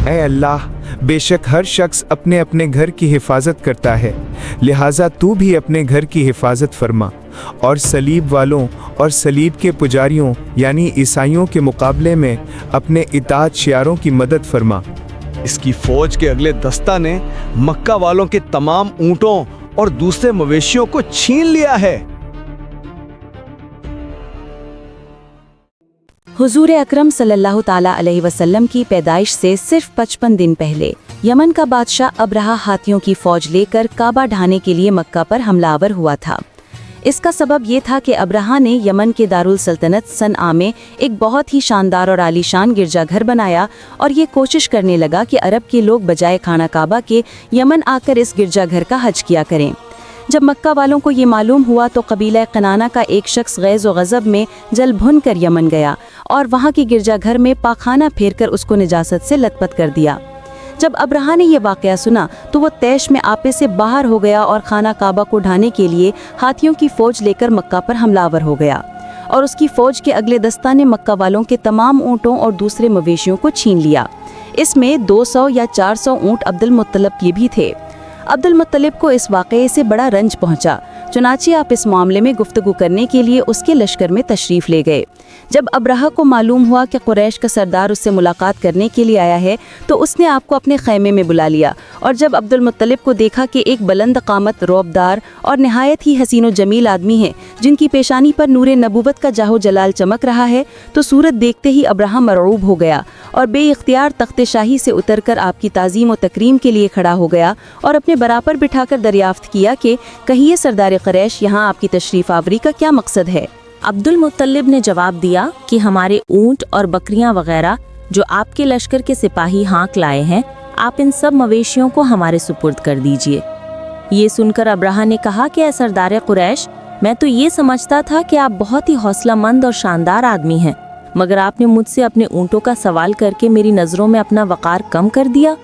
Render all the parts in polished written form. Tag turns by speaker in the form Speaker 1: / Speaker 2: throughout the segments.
Speaker 1: اے اللہ، بے شک ہر شخص اپنے اپنے گھر کی حفاظت کرتا ہے، لہٰذا تو بھی اپنے گھر کی حفاظت فرما، اور صلیب والوں اور صلیب کے پجاریوں یعنی عیسائیوں کے مقابلے میں اپنے اطاعت شیاروں کی مدد فرما۔
Speaker 2: اس کی فوج کے اگلے دستہ نے مکہ والوں کے تمام اونٹوں اور دوسرے مویشیوں کو چھین لیا ہے۔
Speaker 3: حضور اکرم صلی اللہ تعالیٰ علیہ وسلم کی پیدائش سے صرف 55 دن پہلے یمن کا بادشاہ ابرہہ ہاتھیوں کی فوج لے کر کعبہ ڈھانے کے لیے مکہ پر حملہ آور ہوا تھا۔ اس کا سبب یہ تھا کہ ابرہہ نے یمن کے دارالسلطنت صنعا میں ایک بہت ہی شاندار اور عالیشان گرجا گھر بنایا اور یہ کوشش کرنے لگا کہ عرب کے لوگ بجائے خانہ کعبہ کے یمن آ کر اس گرجا گھر کا حج کیا کریں۔ جب مکہ والوں کو یہ معلوم ہوا تو قبیلہ کنانہ کا ایک شخص غیظ و غضب میں جل بھن کر یمن گیا اور وہاں کی گرجا گھر میں پاخانہ پھیر کر اس کو نجاست سے لت پت کر دیا۔ جب ابرہہ نے یہ واقعہ سنا تو وہ طیش میں آپے سے باہر ہو گیا اور خانہ کعبہ کو ڈھانے کے لیے ہاتھیوں کی فوج لے کر مکہ پر حملہ آور ہو گیا، اور اس کی فوج کے اگلے دستہ نے مکہ والوں کے تمام اونٹوں اور دوسرے مویشیوں کو چھین لیا۔ اس میں 200 یا 400 اونٹ عبد المطلب کے بھی تھے۔ عبد المطلب کو اس واقعے سے بڑا رنج پہنچا، چنانچہ آپ اس معاملے میں گفتگو کرنے کے لیے اس کے لشکر میں تشریف لے گئے۔ جب ابرہہ کو معلوم ہوا کہ قریش کا سردار اس سے ملاقات کرنے کے لیے آیا ہے تو اس نے آپ کو اپنے خیمے میں بلا لیا، اور جب عبد المطلب کو دیکھا کہ ایک بلند قامت، رعبدار اور نہایت ہی حسین و جمیل آدمی ہے جن کی پیشانی پر نور نبوت کا جاہ و جلال چمک رہا ہے، تو صورت دیکھتے ہی ابرہہ مرعوب ہو گیا اور بے اختیار تخت شاہی سے اتر کر آپ کی تعظیم و تکریم کے لیے کھڑا ہو گیا اور اپنے برابر بٹھا کر دریافت کیا کہ کہیے سردار قریش، یہاں آپ کی تشریف آوری کا کیا مقصد ہے؟
Speaker 4: عبد المطلب نے جواب دیا کہ ہمارے اونٹ اور بکریاں وغیرہ جو آپ کے لشکر کے سپاہی ہانک لائے ہیں، آپ ان سب مویشیوں کو ہمارے سپرد کر دیجئے۔ یہ سن کر ابرہہ نے کہا کہ اے سردار قریش، میں تو یہ سمجھتا تھا کہ آپ بہت ہی حوصلہ مند اور شاندار آدمی ہیں، مگر آپ نے مجھ سے اپنے اونٹوں کا سوال کر کے میری نظروں میں اپنا وقار کم کر دیا۔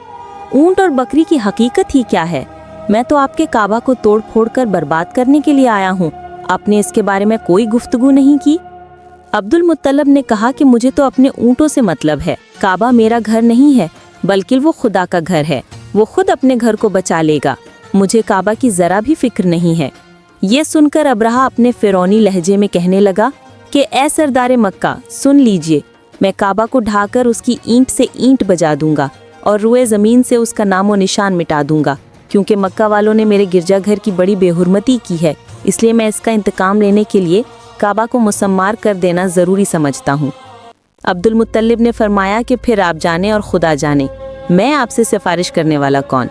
Speaker 4: اونٹ اور بکری کی حقیقت ہی کیا ہے؟ میں تو آپ کے کعبہ کو توڑ پھوڑ کر برباد کرنے کے لیے آیا ہوں، آپ نے اس کے بارے میں کوئی گفتگو نہیں کی۔ عبد المطلب نے کہا کہ مجھے تو اپنے اونٹوں سے مطلب ہے، کعبہ میرا گھر نہیں ہے بلکہ وہ خدا کا گھر ہے، وہ خود اپنے گھر کو بچا لے گا، مجھے کعبہ کی ذرا بھی فکر نہیں ہے۔ یہ سن کر ابرہہ اپنے فرعونی لہجے میں کہنے لگا کہ اے سردار مکہ، سن لیجئے، میں کعبہ کو ڈھا کر اس کی اینٹ سے اینٹ بجا دوں گا اور روئے زمین سے اس کا نام و نشان مٹا دوں گا، کیونکہ مکہ والوں نے میرے گرجا گھر کی بڑی بے حرمتی کی ہے، اس لیے میں اس کا انتقام لینے کے لیے کعبہ کو مسمار کر دینا ضروری سمجھتا ہوں۔ عبد المطلب نے فرمایا کہ پھر آپ جانیں اور خدا جانے، میں آپ سے سفارش کرنے والا کون؟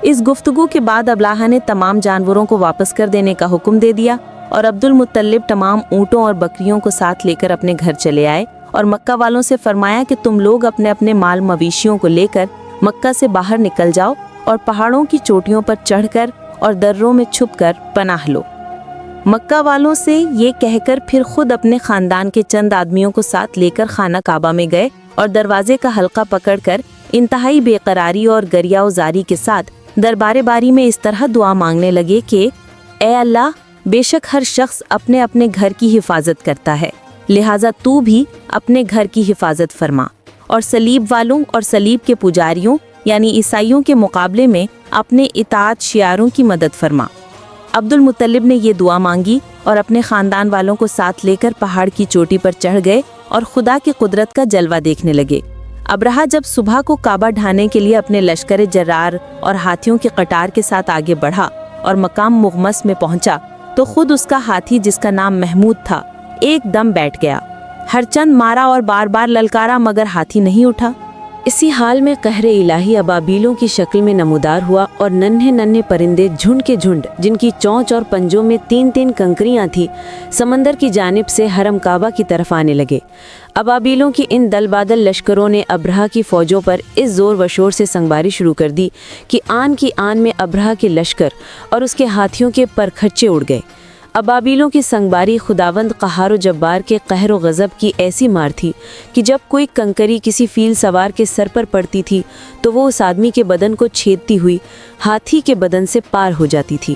Speaker 4: اس گفتگو کے بعد ابرہہ نے تمام جانوروں کو واپس کر دینے کا حکم دے دیا، اور عبد المطلب تمام اونٹوں اور بکریوں کو ساتھ لے کر اپنے گھر چلے آئے اور مکہ والوں سے فرمایا کہ تم لوگ اپنے اپنے مال مویشیوں کو لے کر مکہ سے باہر نکل جاؤ اور پہاڑوں کی چوٹیوں پر چڑھ کر اور دروں میں چھپ کر پناہ لو۔ مکہ والوں سے یہ کہہ کر پھر خود اپنے خاندان کے چند آدمیوں کو ساتھ لے کر خانہ کعبہ میں گئے اور دروازے کا حلقہ پکڑ کر انتہائی بے قراری اور گریہ و زاری کے ساتھ دربار باری میں اس طرح دعا مانگنے لگے کہ اے اللہ، بے شک ہر شخص اپنے اپنے گھر کی حفاظت کرتا ہے، لہٰذا تو بھی اپنے گھر کی حفاظت فرما، اور صلیب والوں اور صلیب کے پجاریوں یعنی عیسائیوں کے مقابلے میں اپنے اطاعت شیاروں کی مدد فرما۔ عبد المطلب نے یہ دعا مانگی اور اپنے خاندان والوں کو ساتھ لے کر پہاڑ کی چوٹی پر چڑھ گئے اور خدا کی قدرت کا جلوہ دیکھنے لگے۔ ابرہہ جب صبح کو کعبہ ڈھانے کے لیے اپنے لشکر جرار اور ہاتھیوں کی قطار کے ساتھ آگے بڑھا اور مقام مغمس میں پہنچا تو خود اس کا ہاتھی، جس کا نام محمود تھا، ایک دم بیٹھ گیا۔ ہر چند مارا اور بار بار للکارا مگر ہاتھی نہیں اٹھا۔
Speaker 3: اسی حال میں قہر الہی ابابیلوں کی شکل میں نمودار ہوا اور ننھے ننھے پرندے جھنڈ کے جھنڈ، جن کی چونچ اور پنجوں میں 3 کنکریاں تھیں، سمندر کی جانب سے حرم کعبہ کی طرف آنے لگے۔ ابابیلوں کی ان دل بادل لشکروں نے ابرہہ کی فوجوں پر اس زور و شور سے سنگباری شروع کر دی کہ آن کی آن میں ابرہہ کے لشکر اور اس کے ہاتھیوں کے پرکھچے اڑ گئے۔ ابابیلوں کی سنگباری خداوند قہار و جبار کے قہر و غضب کی ایسی مار تھی کہ جب کوئی کنکری کسی فیل سوار کے سر پر پڑتی تھی تو وہ اس آدمی کے بدن کو چھیدتی ہوئی ہاتھی کے بدن سے پار ہو جاتی تھی۔